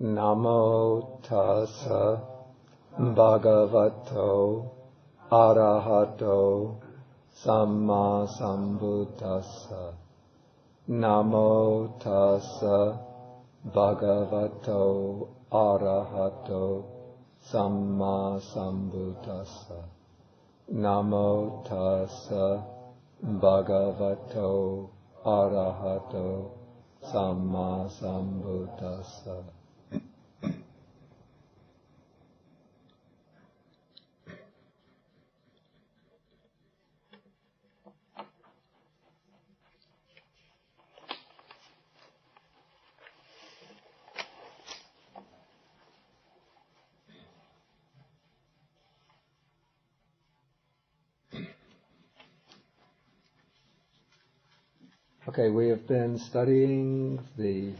Namo tassa bhagavato arahato samma sambuddhassa. Namo tassa bhagavato arahato samma sambuddhassa. Namo tassa bhagavato arahato samma sambuddhassa. Okay, we have been studying the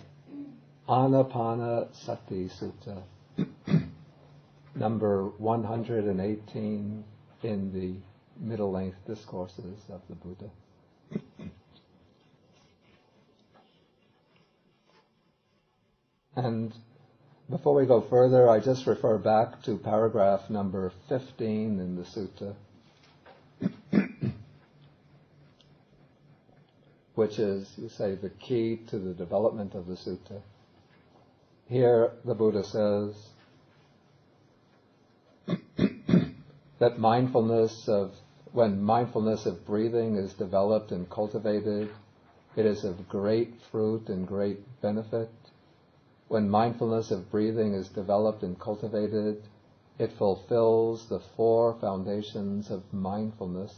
Anapanasati Sutta, number 118 in the middle-length discourses of the Buddha. And before we go further, I just refer back to paragraph number 15 in the sutta, which is, you say, the key to the development of the sutta. Here the Buddha says that when mindfulness of breathing is developed and cultivated, it is of great fruit and great benefit. When mindfulness of breathing is developed and cultivated, it fulfills the 4 foundations of mindfulness.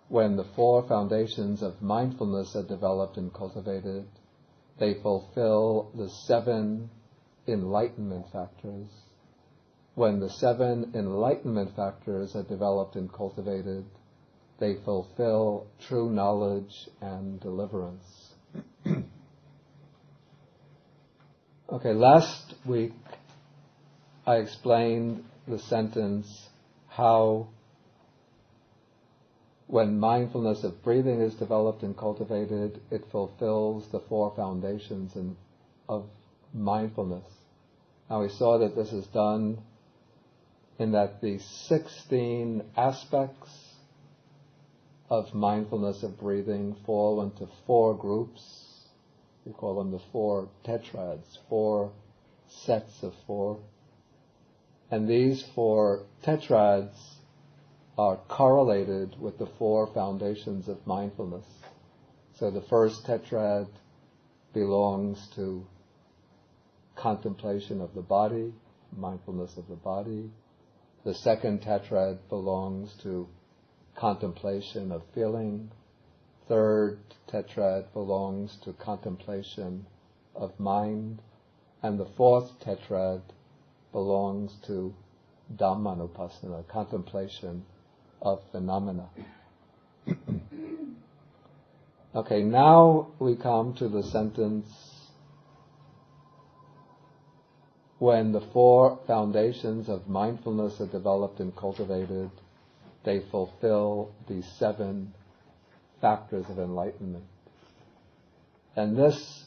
When the 4 foundations of mindfulness are developed and cultivated, they fulfill the 7 enlightenment factors. When the 7 enlightenment factors are developed and cultivated, they fulfill true knowledge and deliverance. Okay, last week I explained the sentence how when mindfulness of breathing is developed and cultivated, it fulfills the 4 foundations of mindfulness. Now we saw that this is done in that the 16 aspects of mindfulness of breathing fall into 4 groups. We call them the 4 tetrads, 4 sets of 4. And these 4 tetrads are correlated with the 4 foundations of mindfulness. So the first tetrad belongs to contemplation of the body, mindfulness of the body. The second tetrad belongs to contemplation of feeling. Third tetrad belongs to contemplation of mind. And the fourth tetrad belongs to Dhammanupassana, contemplation of phenomena. Okay, now we come to the sentence, when the 4 foundations of mindfulness are developed and cultivated, they fulfill the 7 factors of enlightenment. And this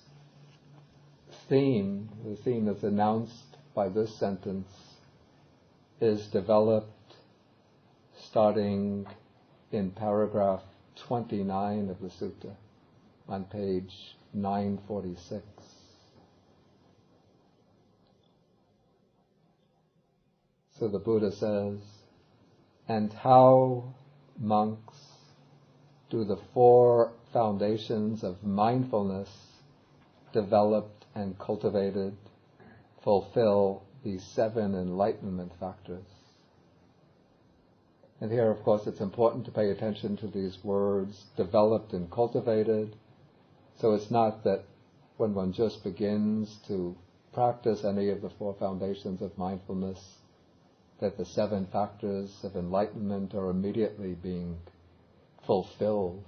theme, the theme that's announced by this sentence, is developed starting in paragraph 29 of the sutta, on page 946. So the Buddha says, "And how, monks, do the 4 foundations of mindfulness developed and cultivated fulfill these 7 enlightenment factors?" And here, of course, it's important to pay attention to these words, developed and cultivated. So it's not that when one just begins to practice any of the 4 foundations of mindfulness, that the 7 factors of enlightenment are immediately being fulfilled.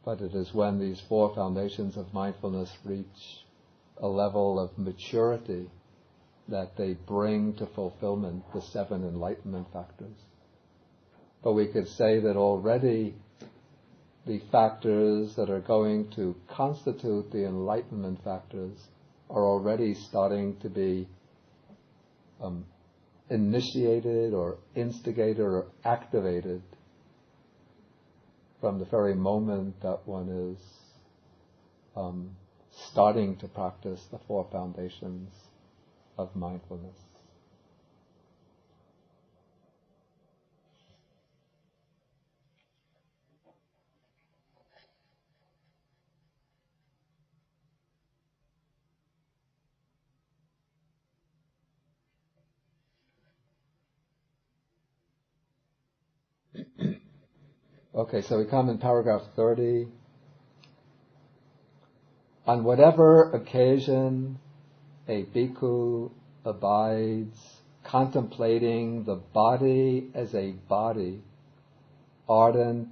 But it is when these 4 foundations of mindfulness reach a level of maturity that they bring to fulfillment the 7 enlightenment factors. But we could say that already the factors that are going to constitute the enlightenment factors are already starting to be initiated or instigated or activated from the very moment that one is starting to practice the four foundations of mindfulness. Okay, so we come in paragraph 30. On whatever occasion a bhikkhu abides contemplating the body as a body, ardent,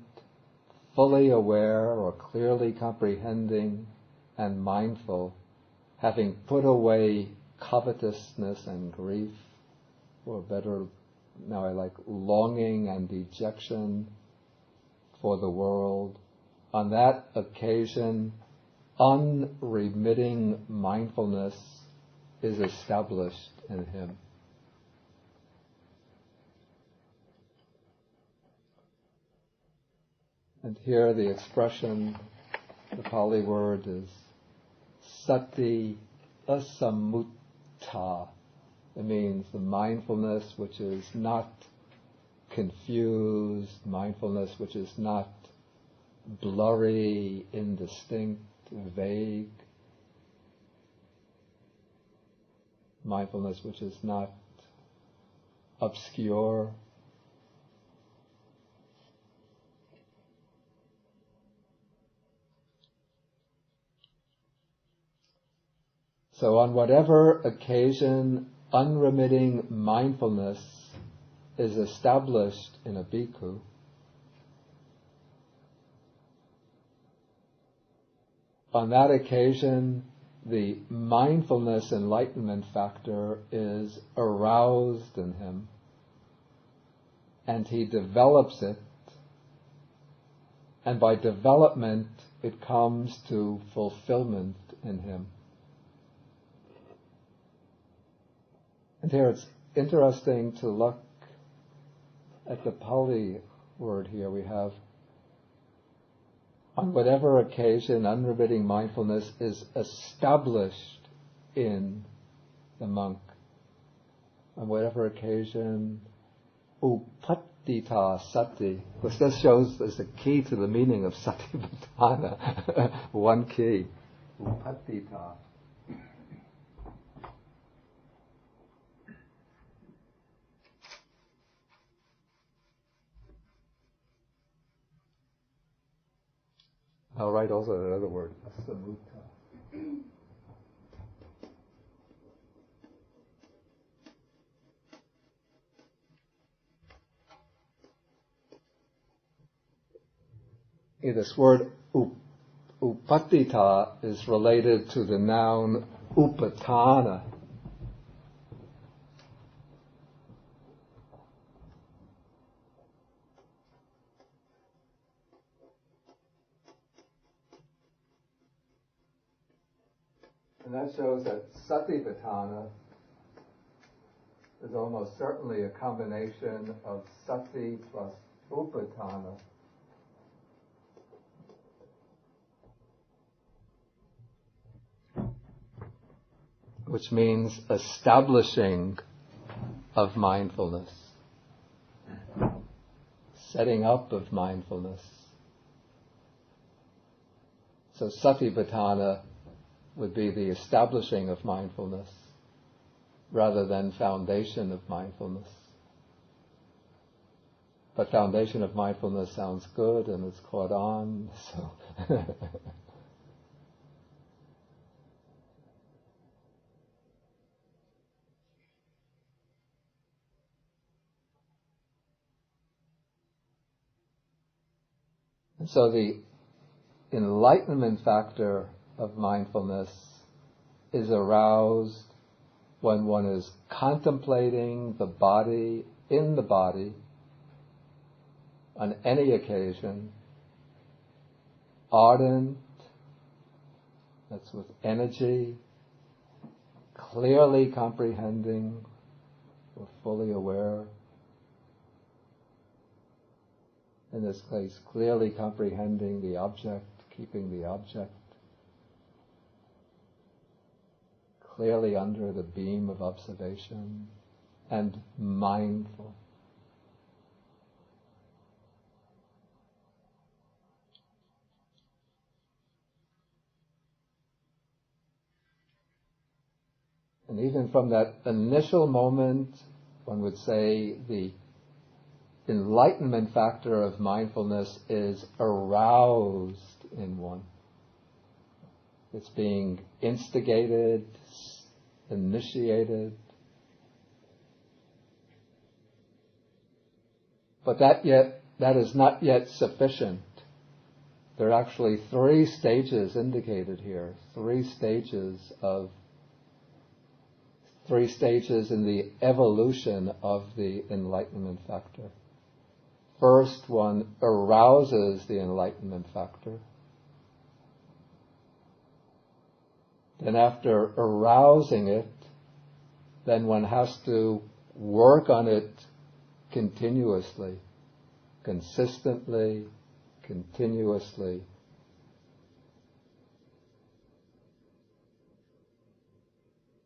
fully aware or clearly comprehending and mindful, having put away covetousness and grief, or better, now I like longing and dejection for the world, on that occasion, unremitting mindfulness is established in him. And here the expression, the Pali word is sati asamutta. It means the mindfulness which is not confused, mindfulness which is not blurry, indistinct, vague, mindfulness which is not obscure. So on whatever occasion unremitting mindfulness is established in a bhikkhu, on that occasion the mindfulness enlightenment factor is aroused in him, and he develops it, and by development it comes to fulfillment in him. And here it's interesting to look at the Pali word here. We have, on whatever occasion unremitting mindfulness is established in the monk. On whatever occasion, upattita sati, which this shows as the key to the meaning of satipatthana. One key, upattita. I'll write also another word, asamutta. This word upattita is related to the noun upatana. And that shows that satipatthana is almost certainly a combination of sati plus upatthana. Which means establishing of mindfulness, setting up of mindfulness. So satipatthana would be the establishing of mindfulness rather than foundation of mindfulness. But foundation of mindfulness sounds good and it's caught on, so so the enlightenment factor of mindfulness is aroused when one is contemplating the body in the body on any occasion, ardent, that's with energy, clearly comprehending or fully aware. In this case, clearly comprehending the object, keeping the object clearly under the beam of observation, and mindful. And even from that initial moment, one would say the enlightenment factor of mindfulness is aroused in one. It's being instigated, initiated. But that is not yet sufficient. There are actually 3 stages indicated here, 3 stages in the evolution of the enlightenment factor. First, one arouses the enlightenment factor. Then after arousing it, then one has to work on it continuously, consistently, continuously.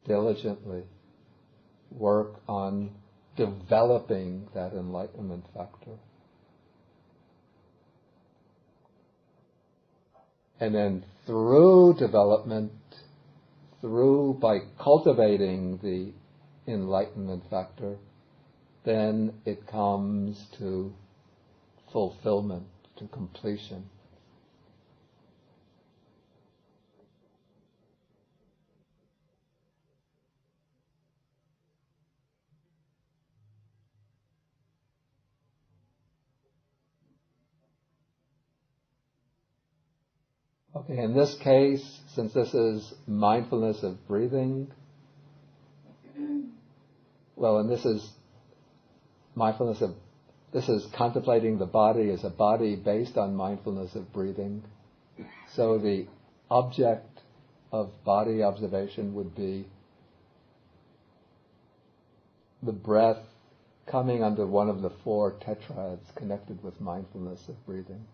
Diligently work on developing that enlightenment factor. And then through development, by cultivating the enlightenment factor, then it comes to fulfillment, to completion. Okay, in this case, since this is mindfulness of breathing, and this is contemplating the body as a body based on mindfulness of breathing. So the object of body observation would be the breath coming under one of the 4 tetrads connected with mindfulness of breathing.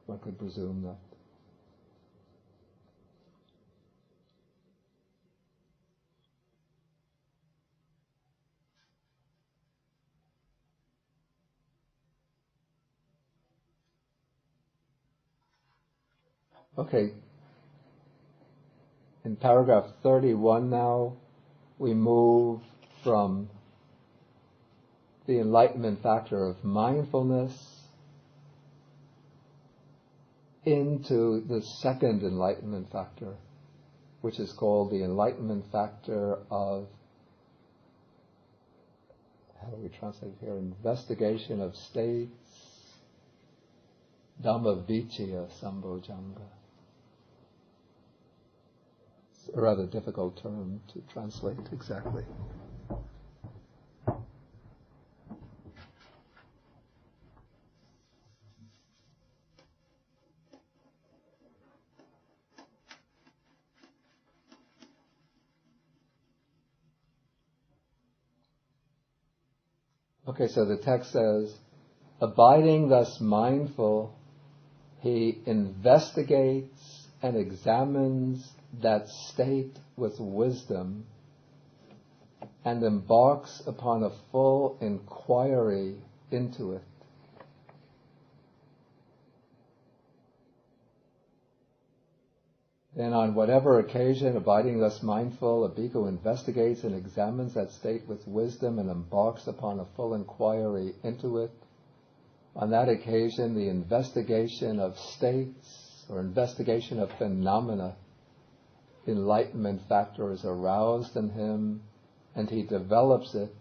One could presume that. Okay, in paragraph 31 now, we move from the enlightenment factor of mindfulness into the second enlightenment factor, which is called the enlightenment factor of, how do we translate it here, investigation of states, Dhamma-vichaya Sambojjhanga. A rather difficult term to translate exactly. Okay, so the text says, abiding thus mindful, he investigates and examines that state with wisdom and embarks upon a full inquiry into it. Then on whatever occasion, abiding thus mindful, a bhikkhu investigates and examines that state with wisdom and embarks upon a full inquiry into it. On that occasion, the investigation of states or investigation of phenomena, enlightenment factor is aroused in him, and he develops it,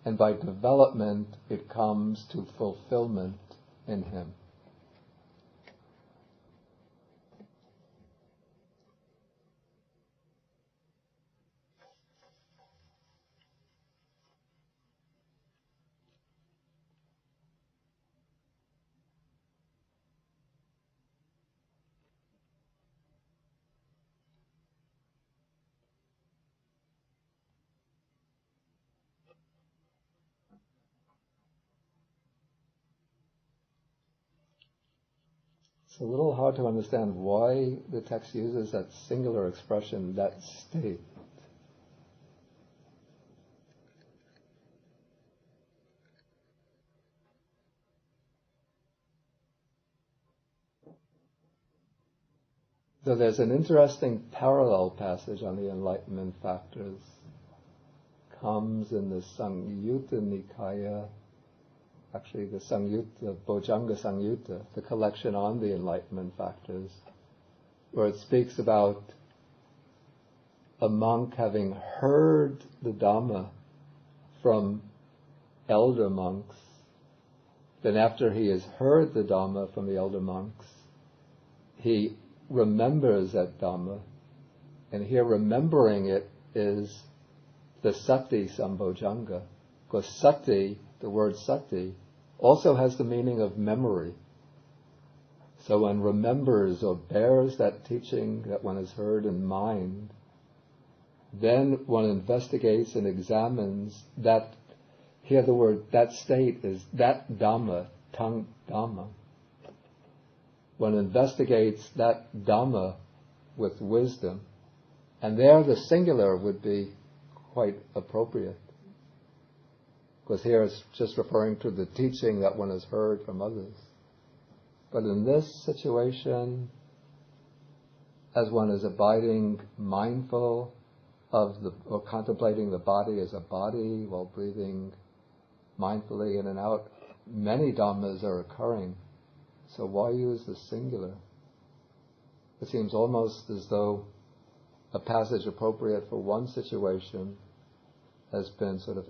and by development it comes to fulfillment in him. It's a little hard to understand why the text uses that singular expression, that state. So there's an interesting parallel passage on the enlightenment factors. Comes in the Samyutta Nikaya, actually the Samyutta, Bojjhanga Samyutta, the collection on the enlightenment factors, where it speaks about a monk having heard the Dhamma from elder monks. Then after he has heard the Dhamma from the elder monks, he remembers that Dhamma, and here remembering it is the sati sambojjhanga, because sati, the word sati, also has the meaning of memory. So one remembers or bears that teaching that one has heard in mind, then one investigates and examines that. Here the word, that state is that Dhamma, tang Dhamma. One investigates that Dhamma with wisdom, and there the singular would be quite appropriate, because here it's just referring to the teaching that one has heard from others. But in this situation, as one is abiding mindful of or contemplating the body as a body while breathing mindfully in and out, many Dhammas are occurring. So why use the singular? It seems almost as though a passage appropriate for one situation has been sort of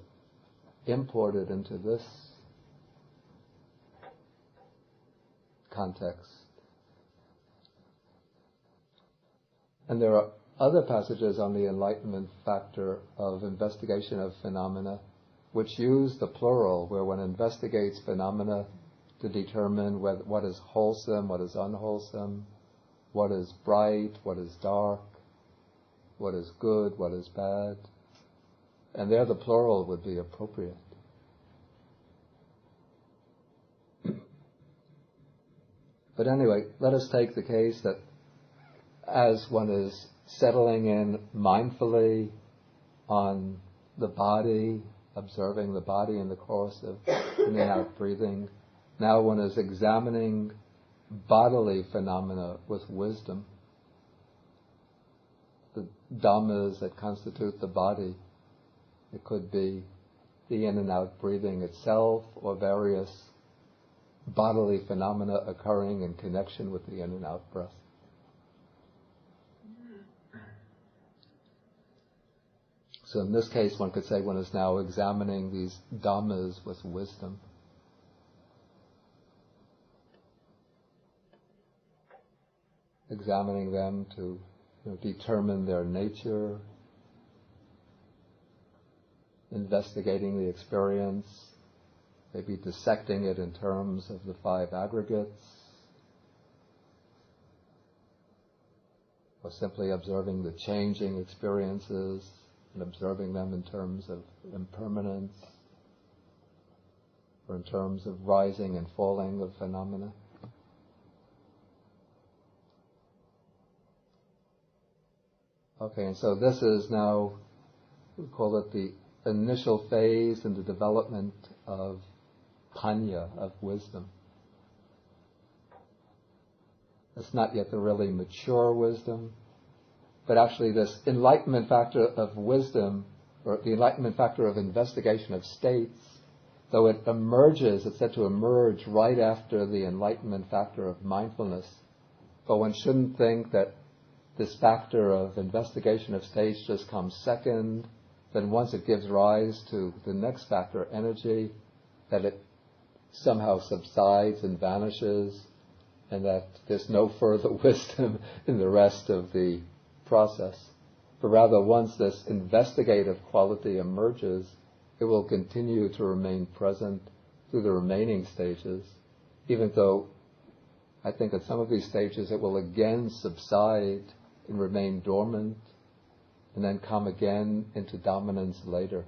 imported into this context. And there are other passages on the enlightenment factor of investigation of phenomena which use the plural, where one investigates phenomena to determine what is wholesome, what is unwholesome, what is bright, what is dark, what is good, what is bad. And there the plural would be appropriate. But anyway, let us take the case that as one is settling in mindfully on the body, observing the body in the course of in and out breathing, now one is examining bodily phenomena with wisdom. The dhammas that constitute the body. It could be the in and out breathing itself, or various bodily phenomena occurring in connection with the in and out breath. So in this case, one could say one is now examining these dhammas with wisdom. Examining them to determine their nature, investigating the experience, maybe dissecting it in terms of the 5 aggregates, or simply observing the changing experiences and observing them in terms of impermanence, or in terms of rising and falling of phenomena. Okay, and so this is now, we call it the initial phase in the development of panya, of wisdom. It's not yet the really mature wisdom, but actually this enlightenment factor of wisdom, or the enlightenment factor of investigation of states, though it emerges, it's said to emerge right after the enlightenment factor of mindfulness. But one shouldn't think that this factor of investigation of states just comes second, then once it gives rise to the next factor, energy, that it somehow subsides and vanishes, and that there's no further wisdom in the rest of the process. But rather, once this investigative quality emerges, it will continue to remain present through the remaining stages, even though I think at some of these stages it will again subside and remain dormant, and then come again into dominance later.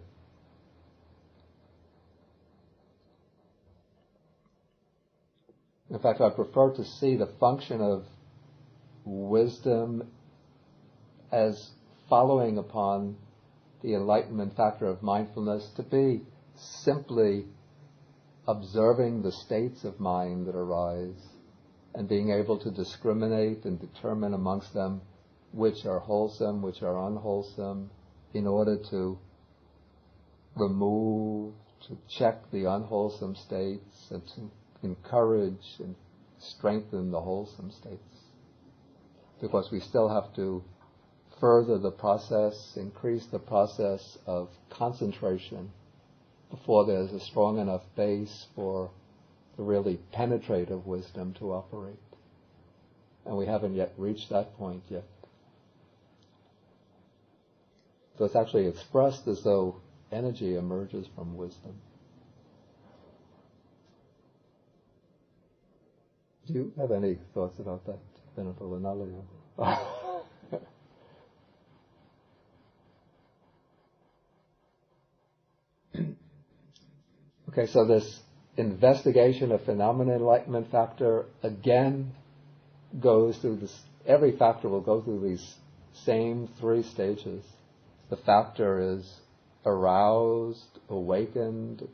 In fact, I prefer to see the function of wisdom as following upon the enlightenment factor of mindfulness to be simply observing the states of mind that arise and being able to discriminate and determine amongst them which are wholesome, which are unwholesome, in order to remove, to check the unwholesome states and to encourage and strengthen the wholesome states. Because we still have to further the process, increase the process of concentration before there's a strong enough base for the really penetrative wisdom to operate. And we haven't yet reached that point yet. So it's actually expressed as though energy emerges from wisdom. Do you have any thoughts about that, Venerable Analayo? Okay, so this investigation of phenomena enlightenment factor again goes through this, every factor will go through these same three stages. The factor is aroused, awakened,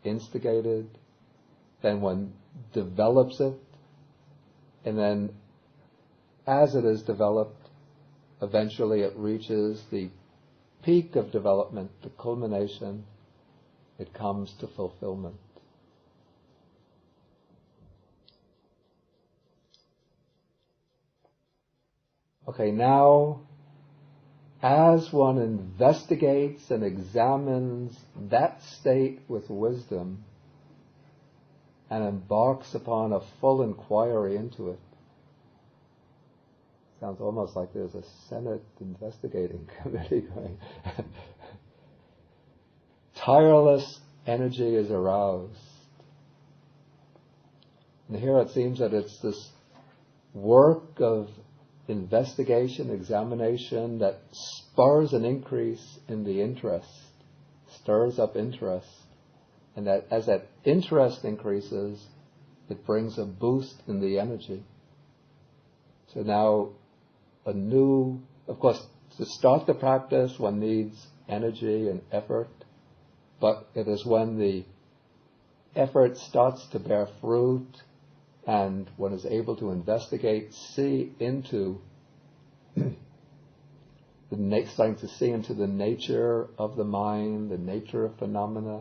instigated, then one develops it, and then as it is developed, eventually it reaches the peak of development, the culmination, it comes to fulfillment. Okay, now, as one investigates and examines that state with wisdom and embarks upon a full inquiry into it, sounds almost like there's a Senate investigating committee going. Tireless energy is aroused. And here it seems that it's this work of investigation, examination that spurs an increase in the interest, stirs up interest, and that as that interest increases, it brings a boost in the energy. So now of course, to start the practice, one needs energy and effort, but it is when the effort starts to bear fruit and one is able to investigate, see into starting to see into the nature of the mind, the nature of phenomena,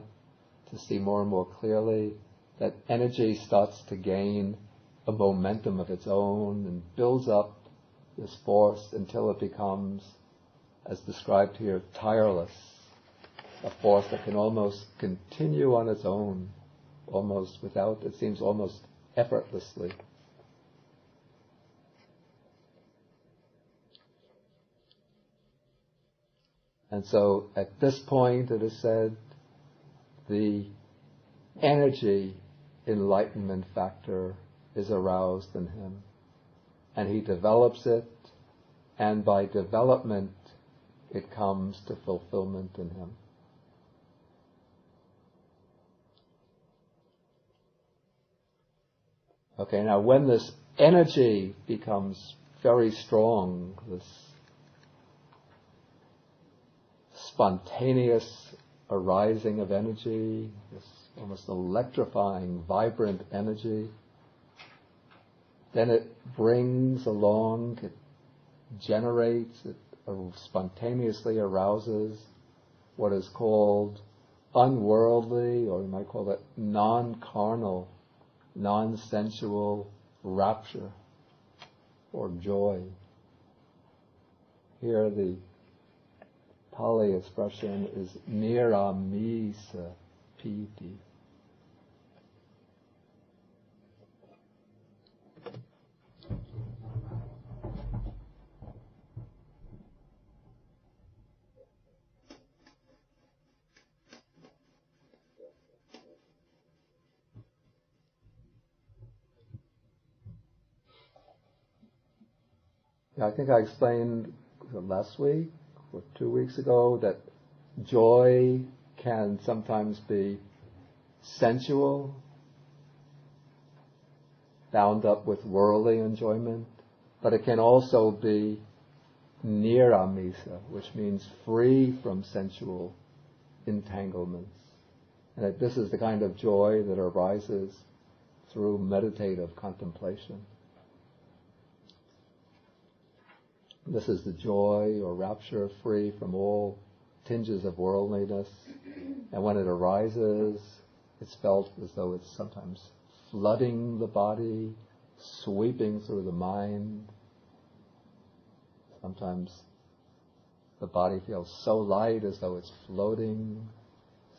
to see more and more clearly, that energy starts to gain a momentum of its own and builds up this force until it becomes, as described here, tireless, a force that can almost continue on its own, almost without, it seems almost effortlessly. And so at this point, it is said, the energy enlightenment factor is aroused in him. And he develops it, and by development, it comes to fulfillment in him. Okay, now when this energy becomes very strong, this spontaneous arising of energy, this almost electrifying, vibrant energy, then it brings along, it generates, it spontaneously arouses what is called unworldly, or you might call it non-carnal, non-sensual rapture or joy. Here the Pali expression is niramisa piti. I think I explained last week or 2 weeks ago that joy can sometimes be sensual bound up with worldly enjoyment, but it can also be niramisa, which means free from sensual entanglements. And that this is the kind of joy that arises through meditative contemplation. This is the joy or rapture free from all tinges of worldliness. And when it arises, it's felt as though it's sometimes flooding the body, sweeping through the mind. Sometimes the body feels so light as though it's floating.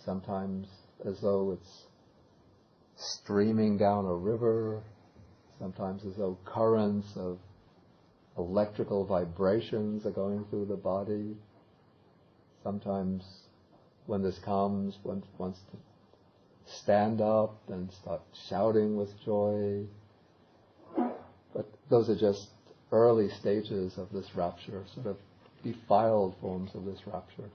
Sometimes as though it's streaming down a river. Sometimes as though currents of electrical vibrations are going through the body. Sometimes when this comes, one wants to stand up and start shouting with joy. But those are just early stages of this rapture, sort of defiled forms of this rapture.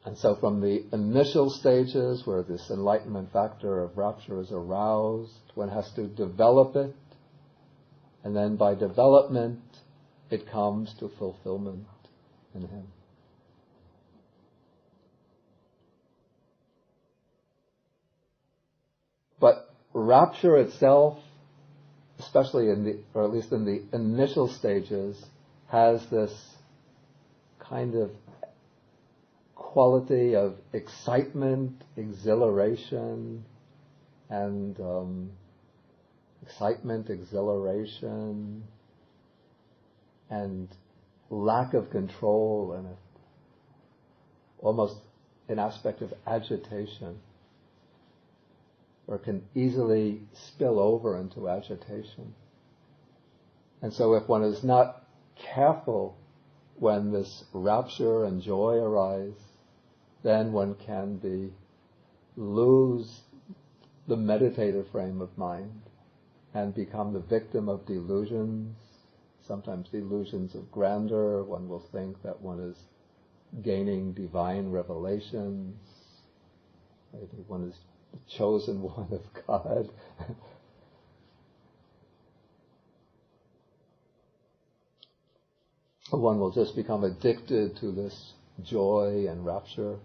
And so from the initial stages where this enlightenment factor of rapture is aroused, one has to develop it, and then by development it comes to fulfillment in him. But rapture itself, especially or at least in the initial stages, has this kind of quality of excitement, exhilaration, and lack of control, and almost an aspect of agitation, or can easily spill over into agitation. And so if one is not careful when this rapture and joy arise, then one can lose the meditative frame of mind and become the victim of delusions, sometimes delusions of grandeur. One will think that one is gaining divine revelations. Maybe one is the chosen one of God. One will just become addicted to this joy and rapture.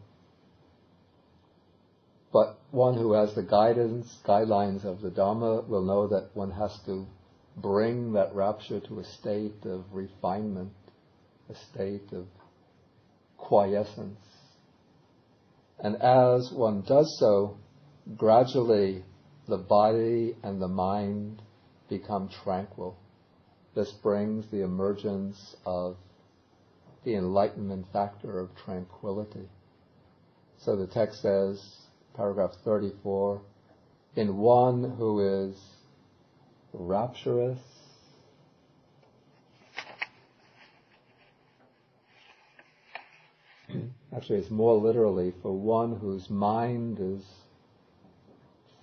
But one who has the guidelines of the Dharma will know that one has to bring that rapture to a state of refinement, a state of quiescence. And as one does so, gradually the body and the mind become tranquil. This brings the emergence of the enlightenment factor of tranquility. So the text says, paragraph 34, in one who is rapturous, actually it's more literally, for one whose mind is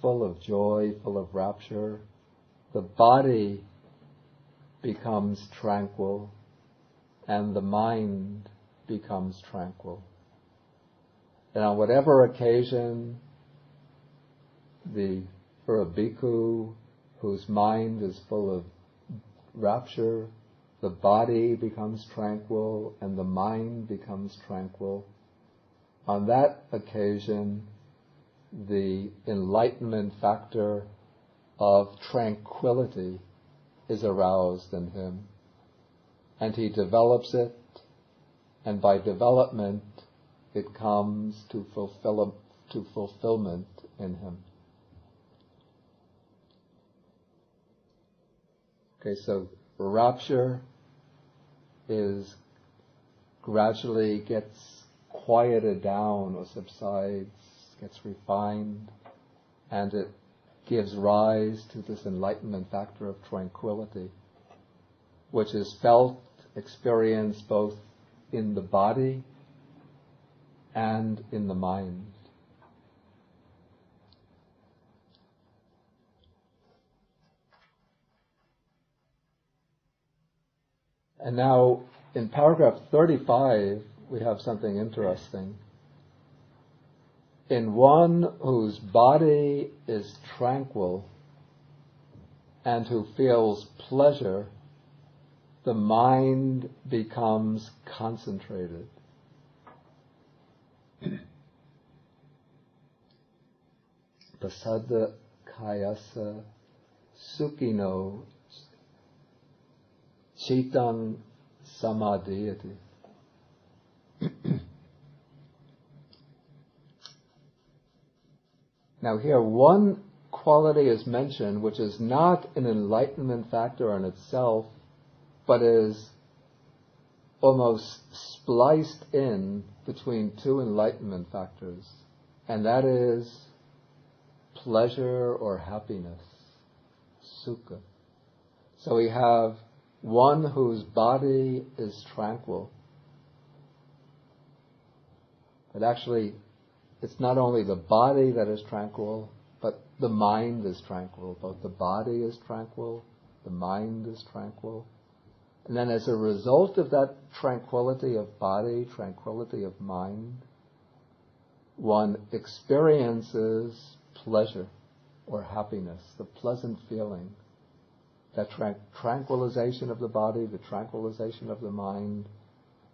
full of joy, full of rapture, the body becomes tranquil and the mind becomes tranquil. And on whatever occasion, for a bhikkhu whose mind is full of rapture, the body becomes tranquil and the mind becomes tranquil. On that occasion, the enlightenment factor of tranquility is aroused in him, and he develops it, and by development it comes to fulfillment in him. Okay, so rapture gradually gets quieted down or subsides, gets refined, and it gives rise to this enlightenment factor of tranquility, which is felt, experienced both in the body and in the mind. And now, in paragraph 35, we have something interesting. in one whose body is tranquil and who feels pleasure, the mind becomes concentrated. Pasada kayasa sukino chitang samadhiyati. Now here one quality is mentioned which is not an enlightenment factor in itself, but is almost spliced in between two enlightenment factors, and that is pleasure or happiness, sukha. So we have one whose body is tranquil, but actually it's not only the body that is tranquil, but the mind is tranquil. Both the body is tranquil, the mind is tranquil. And then as a result of that tranquility of body, tranquility of mind, one experiences pleasure or happiness, the pleasant feeling. That tranquilization of the body, the tranquilization of the mind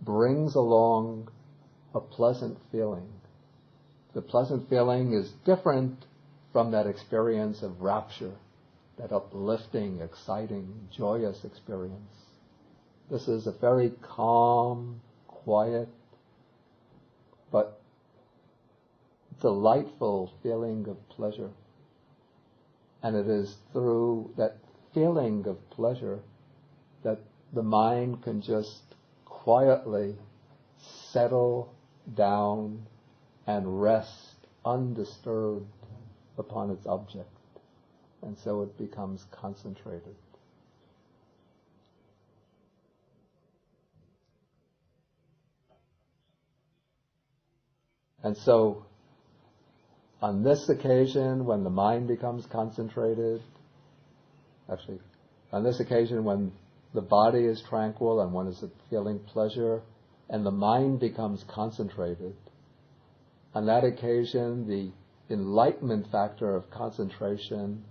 brings along a pleasant feeling. The pleasant feeling is different from that experience of rapture, that uplifting, exciting, joyous experience. This is a very calm, quiet, but delightful feeling of pleasure. And it is through that feeling of pleasure that the mind can just quietly settle down and rest undisturbed upon its object. And so it becomes concentrated. And so, on this occasion, when the mind becomes concentrated, on this occasion when the body is tranquil and one is feeling pleasure, and the mind becomes concentrated, on that occasion the enlightenment factor of concentration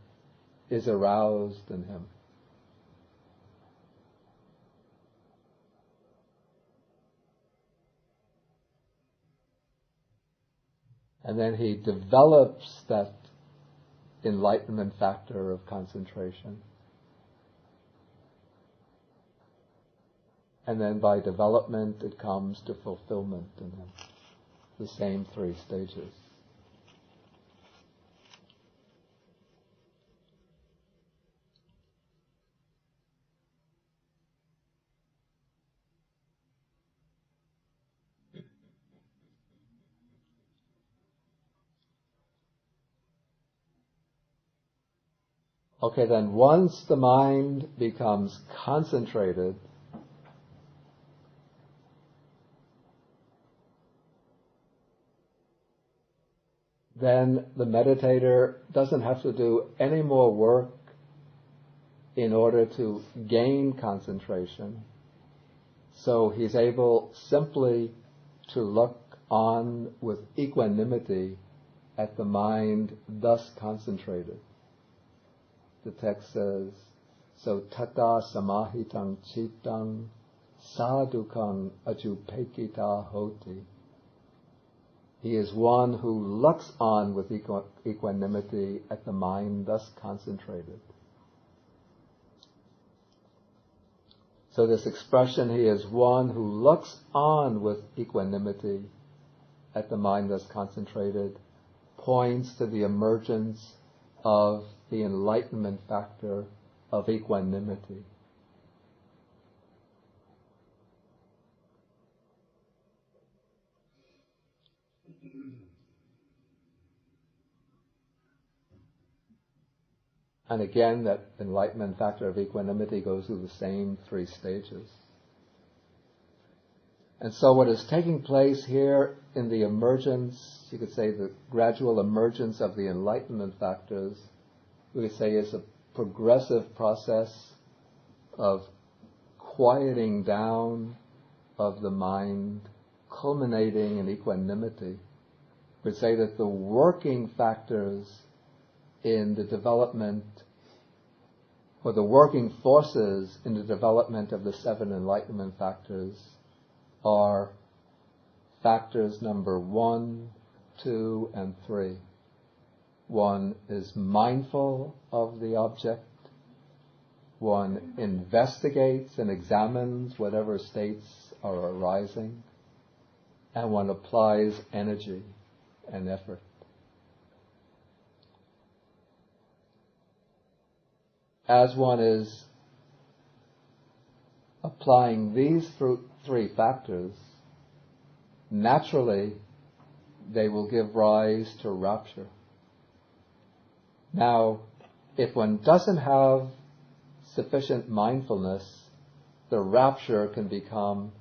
is aroused in him. And then he develops that enlightenment factor of concentration. And then by development it comes to fulfillment in him. The same three stages. Okay, then once the mind becomes concentrated, then the meditator doesn't have to do any more work in order to gain concentration. So he's able simply to look on with equanimity at the mind thus concentrated. The text says, so tata samahitang chittang sadhukang ajupekita hoti. He is one who looks on with equanimity at the mind thus concentrated. So this expression, he is one who looks on with equanimity at the mind thus concentrated, points to the emergence of the enlightenment factor of equanimity. And again, that enlightenment factor of equanimity goes through the same three stages. And so what is taking place here in the emergence, you could say the gradual emergence of the enlightenment factors, we could say is a progressive process of quieting down of the mind, culminating in equanimity. would say that the working factors in the development, or the working forces in the development of the 7 enlightenment factors are factors number 1, 2, and 3. 1 is mindful of the object. 1 investigates and examines whatever states are arising. And 1 applies energy and effort. As 1 is applying these 3 factors, naturally they will give rise to rapture. Now, if 1 doesn't have sufficient mindfulness, the rapture can become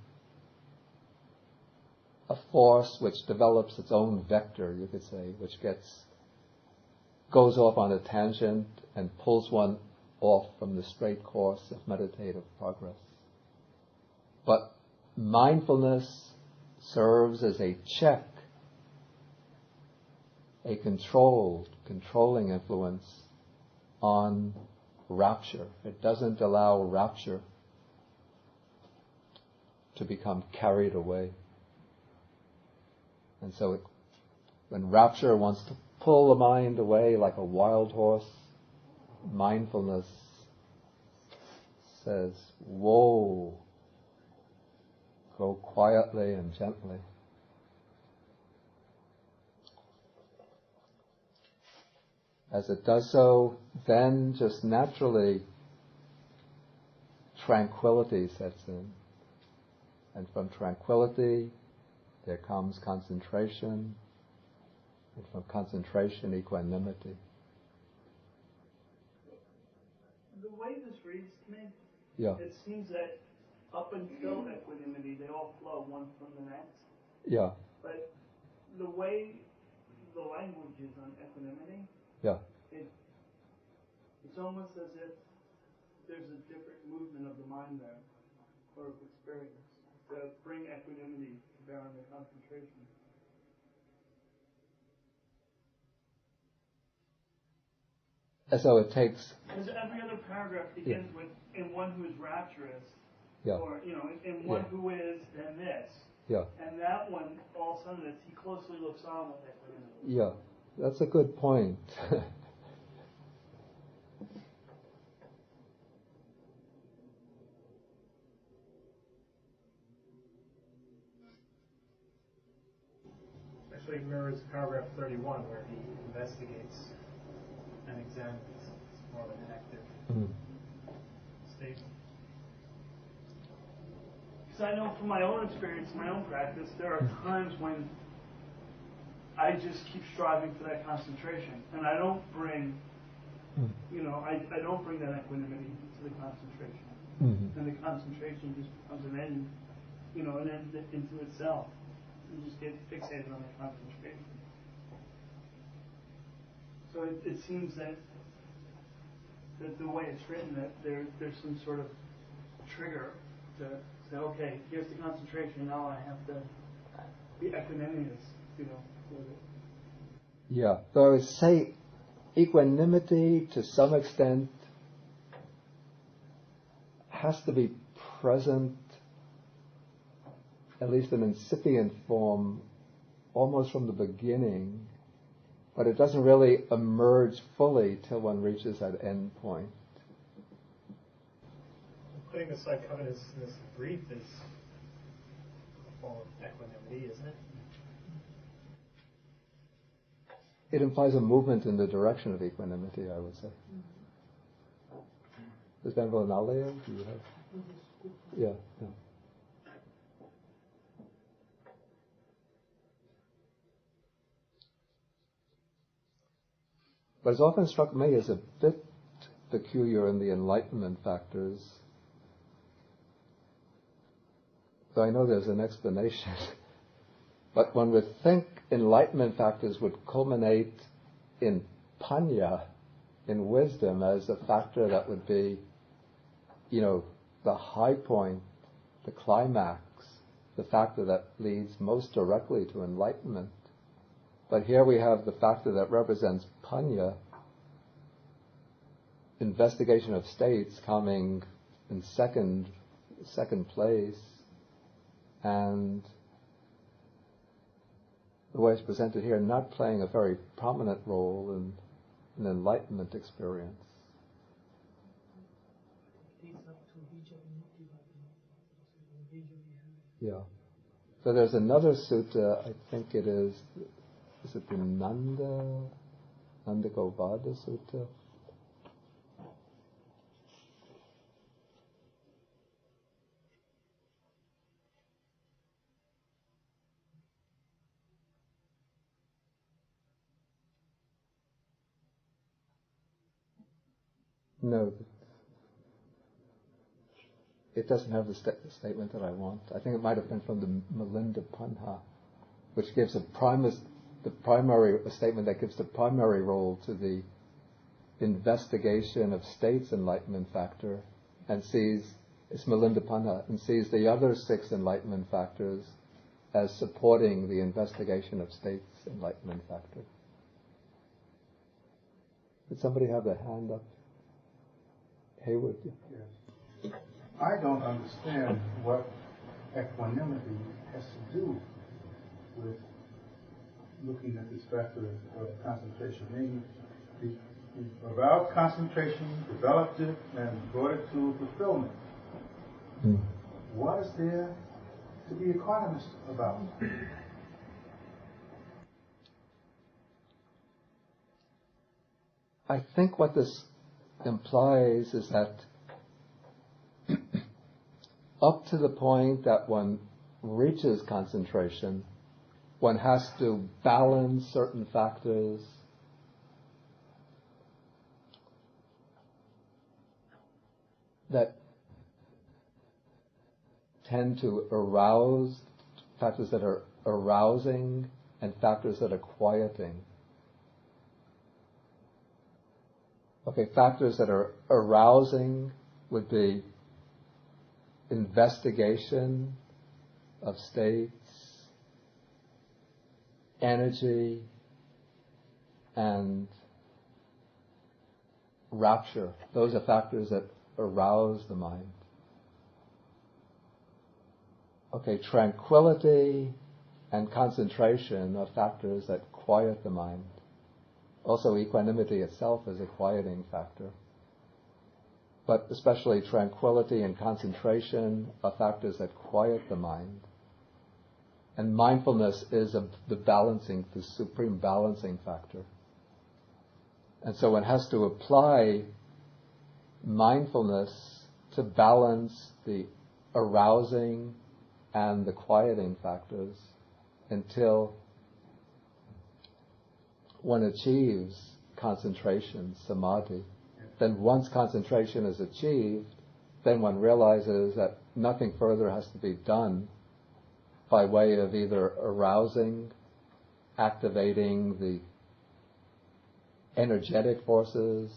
a force which develops its own vector, you could say, which goes off on a tangent and pulls 1 off from the straight course of meditative progress. But mindfulness serves as a check, a controlling influence on rapture. It doesn't allow rapture to become carried away. And so when rapture wants to pull the mind away like a wild horse, mindfulness says, whoa, go quietly and gently. As it does so, then just naturally tranquility sets in. And from tranquility there comes concentration, and from concentration equanimity. The way this reads to me, yeah. It seems that up until equanimity, they all flow one from the next. Yeah. But the way the language is on equanimity, yeah. It's almost as if there's a different movement of the mind there, or of experience, to bring equanimity to bear on the concentration. And so it takes... Because every other paragraph begins with, in one who is rapturous, or, in one who is, then this. Yeah. And that one, all of a sudden, he closely looks on with equanimity. Yeah, that's a good point. Actually, it mirrors paragraph 31 where he investigates and examines. It's more of an active statement. Because I know from my own experience, my own practice, there are times when I just keep striving for that concentration, and I don't bring, I don't bring that equanimity to the concentration, and the concentration just becomes an end, an end into itself. You just get fixated on the concentration. So it seems that the way it's written, that there's some sort of trigger to say, okay, here's the concentration, now I have to be equanimous, with it. Yeah, so I would say equanimity to some extent has to be present, at least in incipient form, almost from the beginning, but it doesn't really emerge fully till 1 reaches that end point. Putting aside covetousness and grief is a form of equanimity, isn't it? It implies a movement in the direction of equanimity, I would say. Does Benville Nalia, do you have? Yeah. But it's often struck me as a bit peculiar in the enlightenment factors. So I know there's an explanation. But one would think enlightenment factors would culminate in panya, in wisdom, as a factor that would be, the high point, the climax, the factor that leads most directly to enlightenment. But here we have the factor that represents panya, investigation of states, coming in second place, and the way it's presented here, not playing a very prominent role in an enlightenment experience. Yeah. So there's another sutta, I think it is it the Nandagobada Sutta? No, it doesn't have the statement that I want. I think it might have been from the Milinda Punha, which gives a statement that gives the primary role to the investigation of states enlightenment factor, and it's Milinda Punha, and sees the other 6 enlightenment factors as supporting the investigation of states enlightenment factor. Did somebody have their hand up? Haywood? Yes. I don't understand what equanimity has to do with looking at this factor of concentration. Maybe the avowed concentration, developed it, and brought it to fulfillment. What is there to be equanimous about? I think what this implies is that up to the point that one reaches concentration, one has to balance certain factors that tend to arouse, factors that are arousing and factors that are quieting. Okay, factors that are arousing would be investigation of states, energy, and rapture. Those are factors that arouse the mind. Okay, tranquility and concentration are factors that quiet the mind. Also, equanimity itself is a quieting factor. But especially tranquility and concentration are factors that quiet the mind. And mindfulness is the supreme balancing factor. And so one has to apply mindfulness to balance the arousing and the quieting factors until one achieves concentration, samadhi. Then once concentration is achieved, then one realizes that nothing further has to be done by way of either arousing, activating the energetic forces,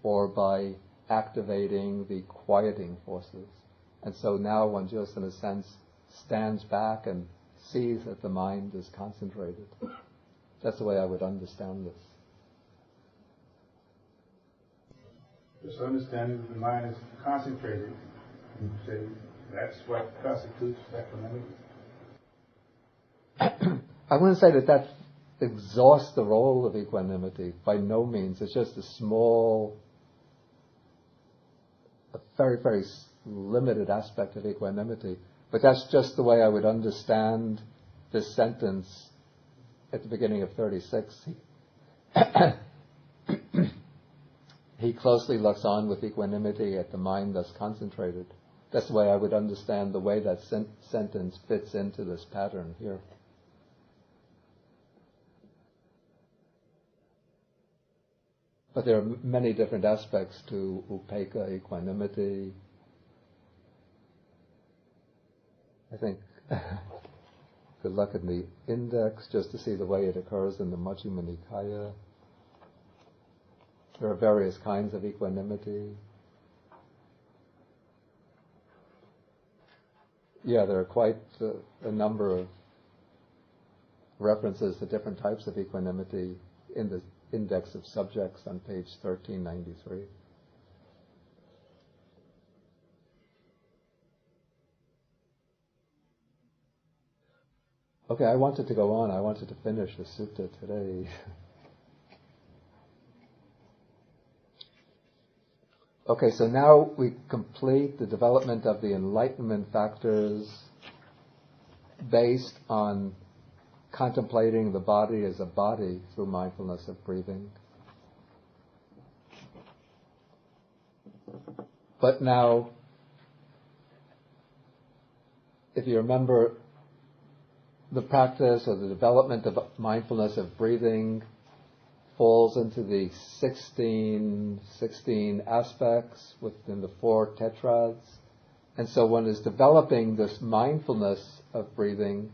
or by activating the quieting forces. And so now one just, in a sense, stands back and sees that the mind is concentrated. That's the way I would understand this. Just understanding that the mind is concentrated, you say that's what constitutes equanimity. I wouldn't say that exhausts the role of equanimity. By no means. It's just a very, very limited aspect of equanimity. But that's just the way I would understand this sentence at the beginning of 36. He closely looks on with equanimity at the mind thus concentrated. That's the way I would understand the way that sentence fits into this pattern here. But there are many different aspects to upekkha, equanimity. I think good luck in the index just to see the way it occurs in the Majjhima Nikaya. There are various kinds of equanimity. Yeah, there are quite a number of references to different types of equanimity in the index of subjects on page 1393. Okay, I wanted to go on. I wanted to finish the sutta today. Okay, so now we complete the development of the enlightenment factors based on contemplating the body as a body through mindfulness of breathing. But now, if you remember, the practice or the development of mindfulness of breathing falls into the 16 aspects within the 4 tetrads. And so one is developing this mindfulness of breathing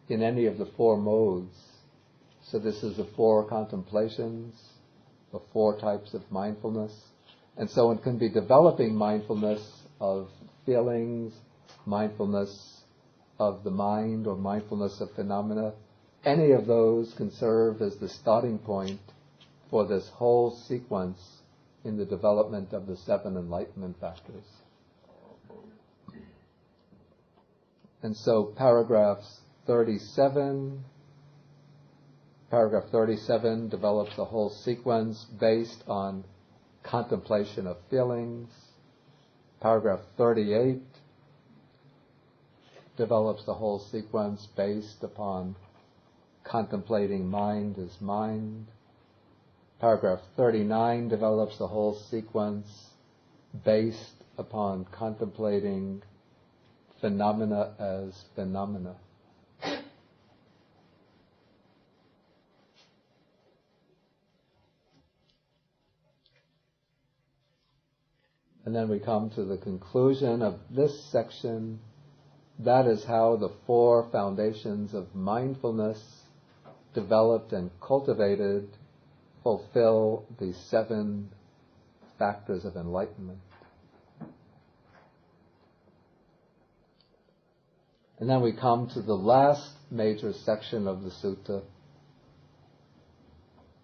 in any of the 4 modes. So this is the 4 contemplations, the 4 types of mindfulness. And so one can be developing mindfulness of feelings, mindfulness of the mind, or mindfulness of phenomena. Any of those can serve as the starting point for this whole sequence in the development of the 7 enlightenment factors. And so paragraph 37 develops a whole sequence based on contemplation of feelings. Paragraph 38 develops the whole sequence based upon contemplating mind as mind. Paragraph 39 develops the whole sequence based upon contemplating phenomena as phenomena. And then we come to the conclusion of this section. That is how the 4 foundations of mindfulness, developed and cultivated, fulfill the 7 factors of enlightenment. And then we come to the last major section of the sutta.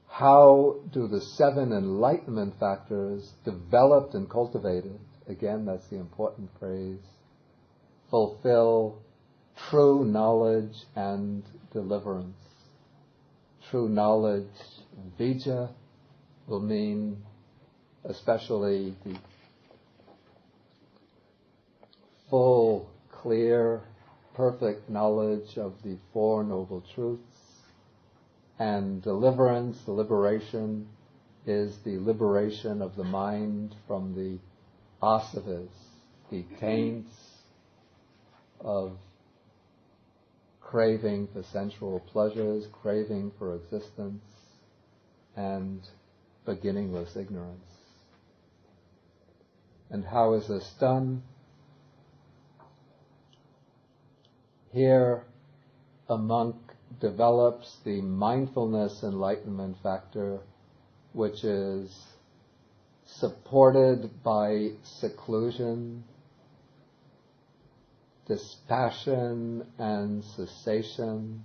How do the 7 enlightenment factors, developed and cultivated, again that's the important phrase, fulfill true knowledge and deliverance? True knowledge, vijja, will mean especially the full, clear, perfect knowledge of the 4 noble truths. And deliverance, the liberation, is the liberation of the mind from the asavas, the taints of craving for sensual pleasures, craving for existence, and beginningless ignorance. And how is this done? Here, a monk develops the mindfulness enlightenment factor, which is supported by seclusion, dispassion and cessation,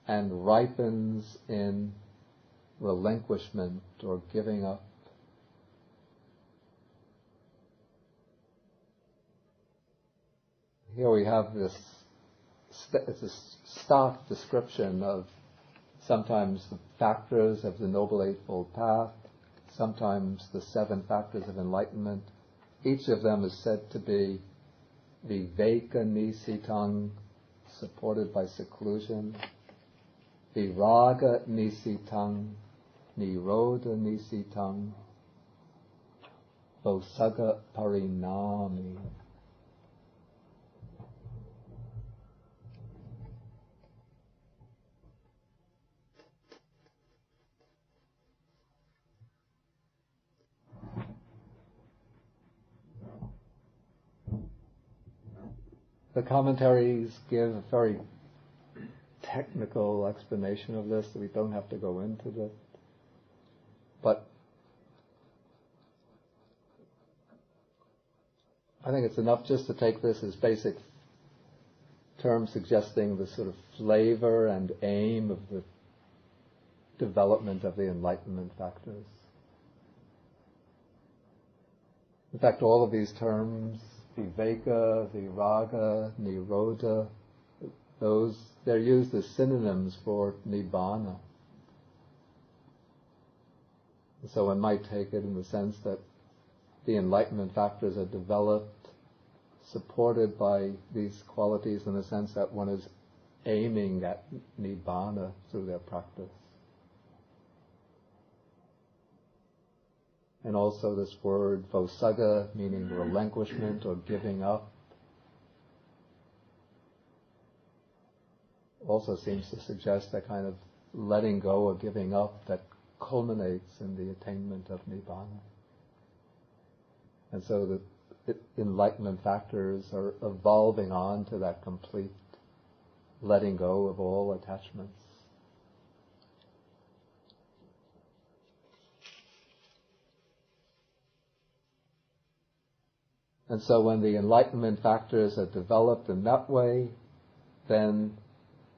and ripens in relinquishment or giving up. Here we have this, it's a stock description of sometimes the factors of the Noble Eightfold Path, sometimes the 7 factors of enlightenment. Each of them is said to be viveka nisitang, supported by seclusion, viraga nisitang, nirodha nisitang, vosaga parinami. The commentaries give a very technical explanation of this, so we don't have to go into this. But I think it's enough just to take this as basic term suggesting the sort of flavor and aim of the development of the enlightenment factors. In fact, all of these terms, viveka, viraga, nirodha, they're used as synonyms for nibbana. So one might take it in the sense that the enlightenment factors are developed, supported by these qualities in the sense that one is aiming at nibbana through their practice. And also this word vosagga, meaning relinquishment or giving up, also seems to suggest that kind of letting go or giving up that culminates in the attainment of nibbana. And so the enlightenment factors are evolving on to that complete letting go of all attachments. And so when the enlightenment factors are developed in that way, then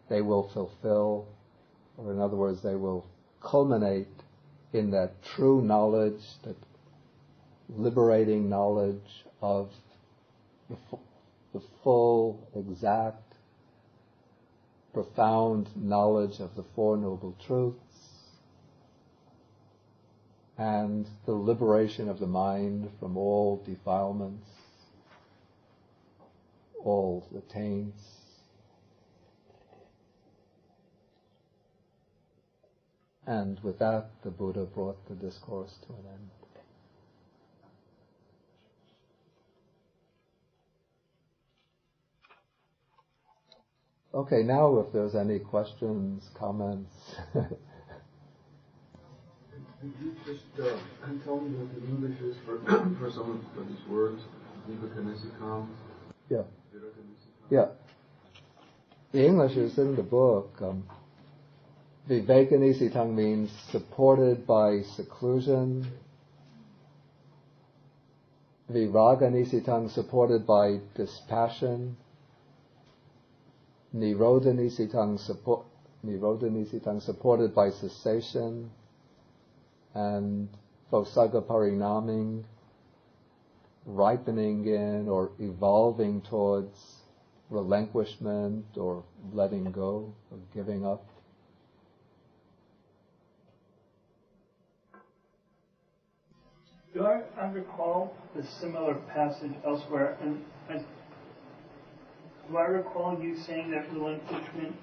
they will fulfill, or in other words, they will culminate in that true knowledge, that liberating knowledge of the full, exact, profound knowledge of the Four Noble Truths, and the liberation of the mind from all defilements, all the taints. And with that, the Buddha brought the discourse to an end. Okay, now if there's any questions, comments. Could you just tell me what the English is for some of these words? Viveka Nisikam? Yeah. Yeah. The English is in the book. Viveka Nisitang means supported by seclusion. Viraga Nisitang, supported by dispassion. Nirodha Nisitang, supported by cessation. And Vosagga Parinaming, ripening in or evolving towards relinquishment or letting go or giving up. Do I recall a similar passage elsewhere? And do I recall you saying that relinquishment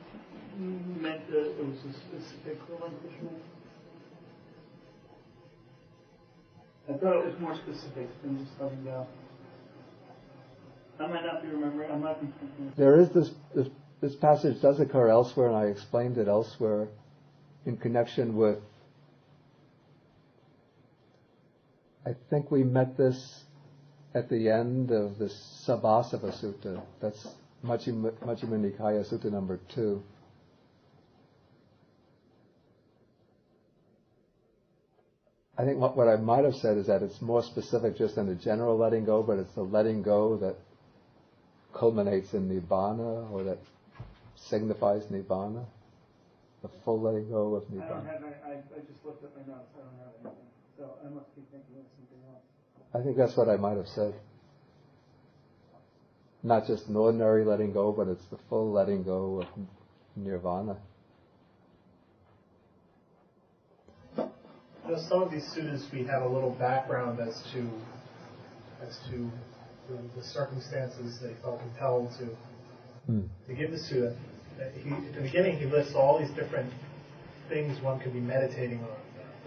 meant that it was a specific relinquishment? I thought it was more specific than just letting go. I might not be remembering. I'm not thinking. There is this passage does occur elsewhere, and I explained it elsewhere in connection with. I think we met this at the end of the Sabbasava Sutta. That's Majjhima Nikaya Sutta number 2. I think what I might have said is that it's more specific just than the general letting go, but it's the letting go that culminates in Nibbana, or that signifies Nibbana, the full letting go of Nibbana. I don't have I just looked at my notes. I don't have anything. So I must be thinking of something else. I think that's what I might have said. Not just an ordinary letting go, but it's the full letting go of Nirvana. Some of these students, we have a little background as to the circumstances they felt compelled to give the student. At the beginning, he lists all these different things one could be meditating on,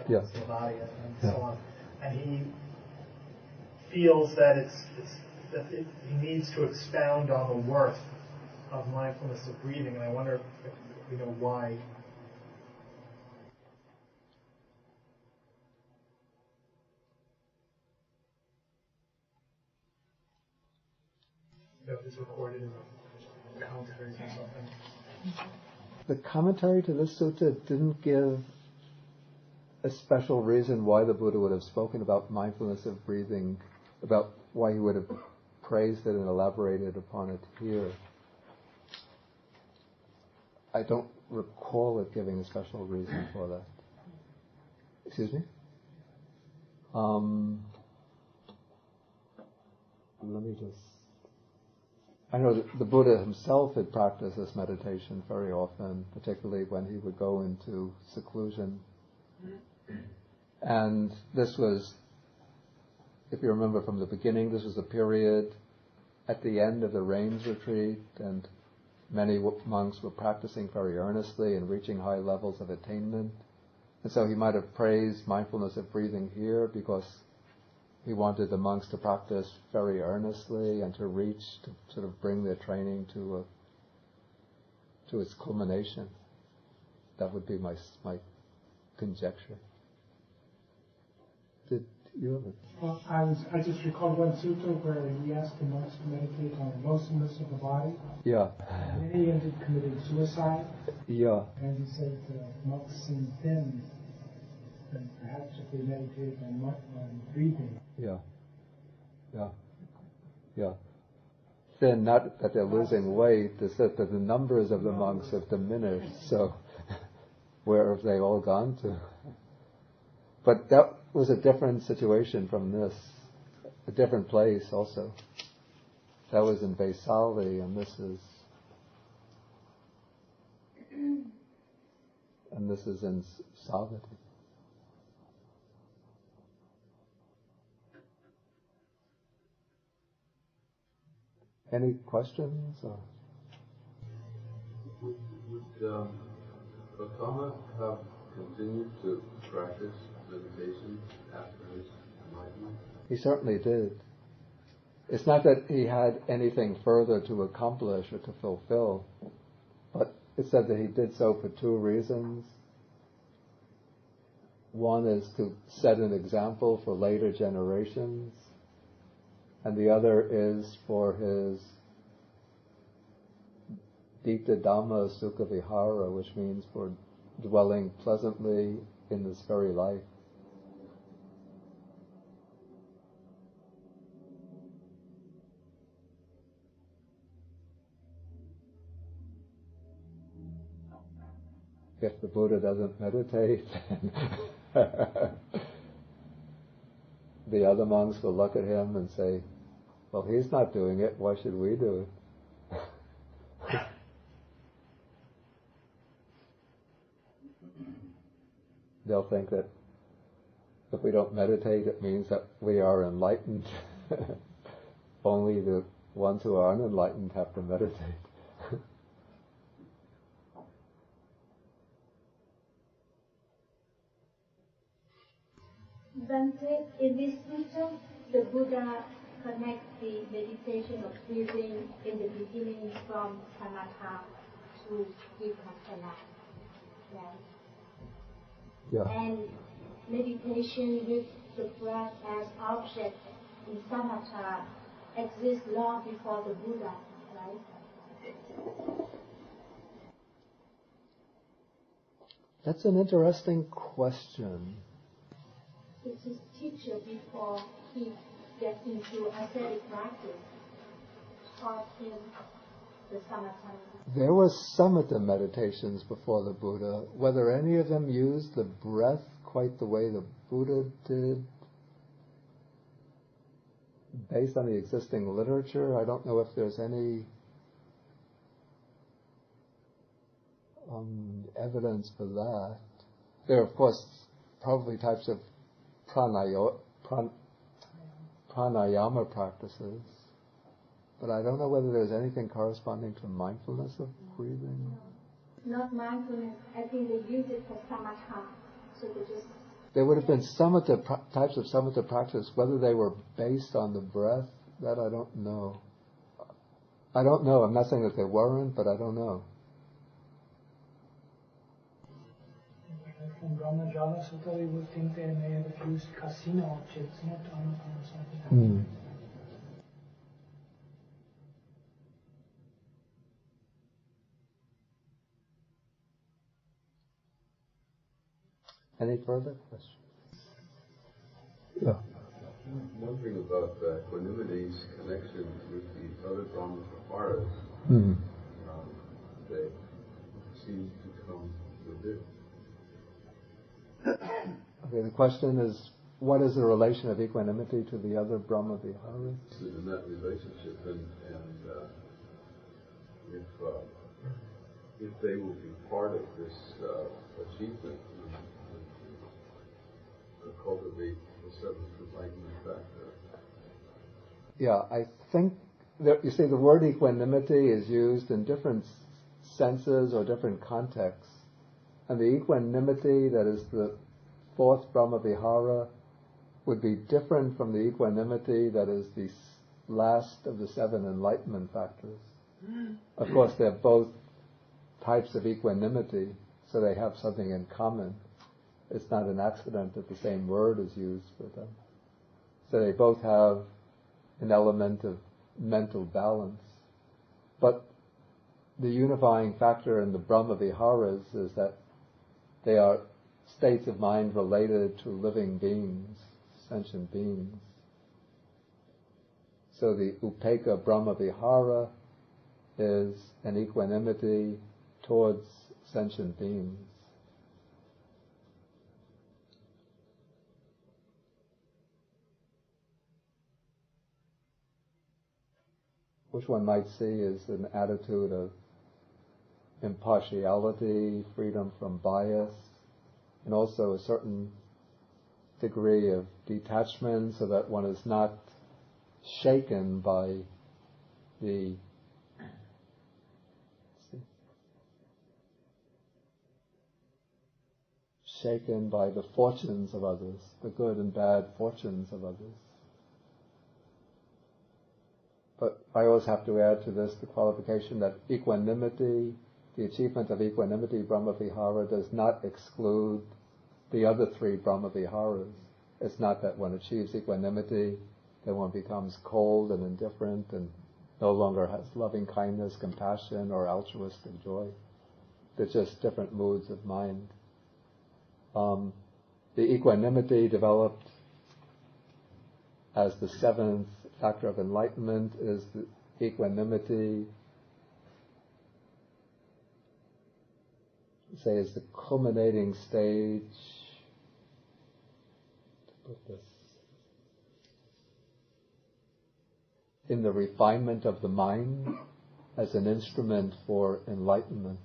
the body and so on, and he feels that he needs to expound on the worth of mindfulness of breathing, and I wonder if we know why. If it's recorded in the commentaries or something. The commentary to this sutta didn't give a special reason why the Buddha would have spoken about mindfulness of breathing, about why he would have praised it and elaborated upon it here. I don't recall it giving a special reason for that. Excuse me? Let me just... I know that the Buddha himself had practiced this meditation very often, particularly when he would go into seclusion. And this was, if you remember from the beginning, this was a period at the end of the rains retreat, and many monks were practicing very earnestly and reaching high levels of attainment. And so he might have praised mindfulness of breathing here because he wanted the monks to practice very earnestly and to reach, to sort of bring their training to its culmination. That would be my conjecture. Did you have it? Well, I just recall one sutta where he asked the monks to meditate on the motionless of the body. Yeah. And then he ended up committing suicide. Yeah. And he said monks seem thin, and perhaps if they meditated on breathing. Yeah. Yeah. Yeah. Thin, not that they're losing weight, it's that the numbers of the monks have diminished, so where have they all gone to? But that was a different situation from this, a different place also. That was in Vaisali, and this is in Savatthi. Any questions? Or? Would Gautama have continued to practice meditation after his enlightenment? He certainly did. It's not that he had anything further to accomplish or to fulfill, but it said that he did so for two reasons. One is to set an example for later generations, and the other is for his Dita Dhamma Sukha Vihara, which means for dwelling pleasantly in this very life. If the Buddha doesn't meditate, the other monks will look at him and say, well, he's not doing it, why should we do it? They'll think that if we don't meditate, it means that we are enlightened. Only the ones who are unenlightened have to meditate. Bhante, in this sutta, the Buddha connects the meditation of breathing in the beginning from samatha to vipassana. Right? Yeah. And meditation with the breath as object in samatha exists long before the Buddha, right? That's an interesting question. It's his teacher before he gets into ascetic practice taught him the samatha. There were samatha meditations before the Buddha. Whether any of them used the breath quite the way the Buddha did, based on the existing literature, I don't know if there's any evidence for that. There are, of course, probably types of pranayama practices, but I don't know whether there's anything corresponding to mindfulness of breathing. Not mindfulness. I think they use it for samatha. So they just... There would have been types of samatha practice. Whether they were based on the breath, that I don't know. I don't know. I'm not saying that there weren't, but I don't know. From Brahmajala Sutta, we would think they may have used casino objects, not on something. Any further questions? Yeah. I'm wondering about equanimity's connection with the other Brahma Viharas. They seems to come within. Okay, the question is, what is the relation of equanimity to the other Brahma Viharas? In that relationship, and if they will be part of this achievement to cultivate the seventh enlightenment factor. Yeah, I think that, you see, the word equanimity is used in different senses or different contexts. And the equanimity that is the fourth Brahma Vihara would be different from the equanimity that is the last of the seven enlightenment factors. Of course, they're both types of equanimity, so they have something in common. It's not an accident that the same word is used for them. So they both have an element of mental balance. But the unifying factor in the Brahma Viharas is that they are states of mind related to living beings, sentient beings. So the Upekkha Brahma Vihara is an equanimity towards sentient beings. Which one might see is an attitude of impartiality, freedom from bias, and also a certain degree of detachment so that one is not shaken by the fortunes of others, the good and bad fortunes of others. But I always have to add to this the qualification that equanimity, the achievement of equanimity, Brahma Vihara, does not exclude the other three Brahma Viharas. It's not that one achieves equanimity, then one becomes cold and indifferent and no longer has loving kindness, compassion, or altruistic joy. They're just different moods of mind. The equanimity developed as the seventh factor of enlightenment is the equanimity, say, is the culminating stage. To put this in the refinement of the mind as an instrument for enlightenment.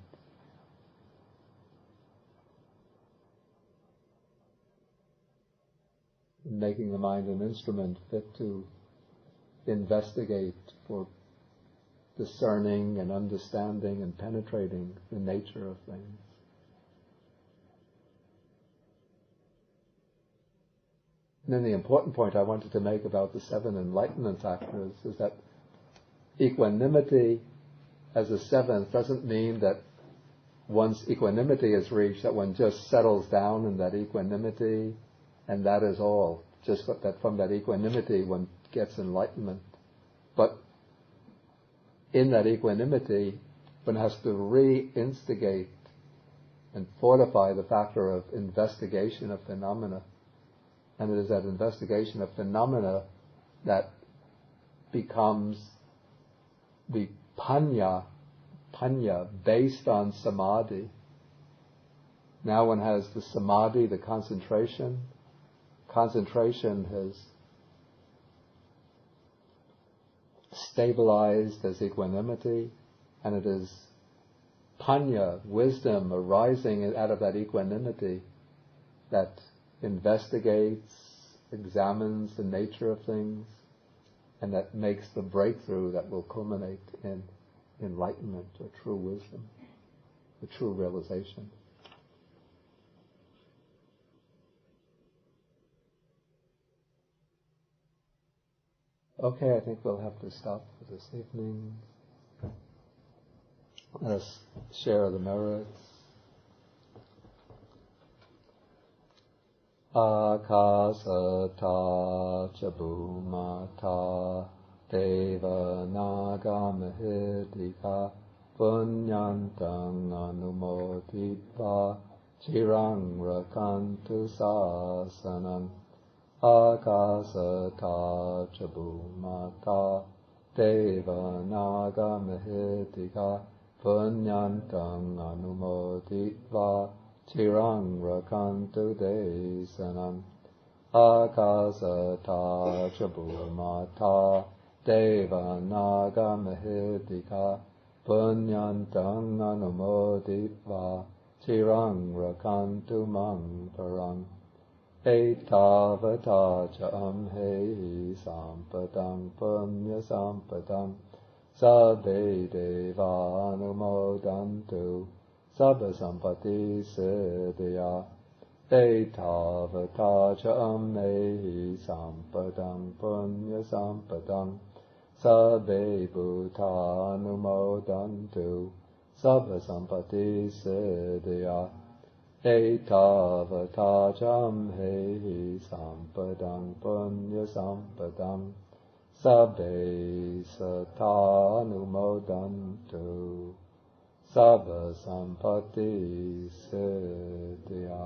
Making the mind an instrument fit to investigate for discerning and understanding and penetrating the nature of things. And then the important point I wanted to make about the seven enlightenment factors is that equanimity as a seventh doesn't mean that once equanimity is reached that one just settles down in that equanimity and that is all. Just that from that equanimity one gets enlightenment. But in that equanimity one has to reinstigate and fortify the factor of investigation of phenomena. And it is that investigation of phenomena that becomes the panya based on samadhi. Now one has the samadhi, the concentration. Concentration has stabilized as equanimity, and it is panya, wisdom, arising out of that equanimity that investigates, examines the nature of things, and that makes the breakthrough that will culminate in enlightenment or true wisdom, the true realization. Okay, I think we'll have to stop for this evening. Let us share the merits. Akasata chabumata deva naga mahedika punyantang anumoditva chirang rakantu sasanam. Akasata chabumata deva naga mahedika punyantang anumoditva chirang rakantu desanam akasata chabhumata deva naga mahedika punyantang anumoditva chirang rakantu mang parang etavata cha amhehi sampadang punya sampadang sabbe deva anumodantu sabba sampati siddhya etavata cha amhehi sampadang punya sampadang sabbe bhuta anumodantu sabba sampati siddhya etavata jamhehi sampadang punya sampadang sabbe satanumodantu sabba sampati siddhya.